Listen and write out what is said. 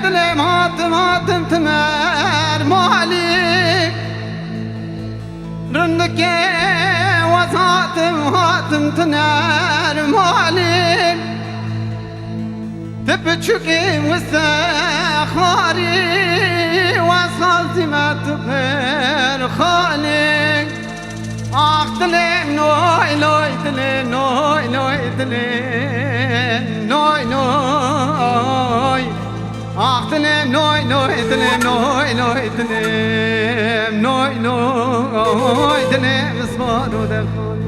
دلم هاتم تمر مالي رندك وزاتم تنار مالي تبتشكي مستخاري وصلتي ما تبر خالي دلم نوي دلم نوي دلم نوي دلم نوي دلم صار ودخل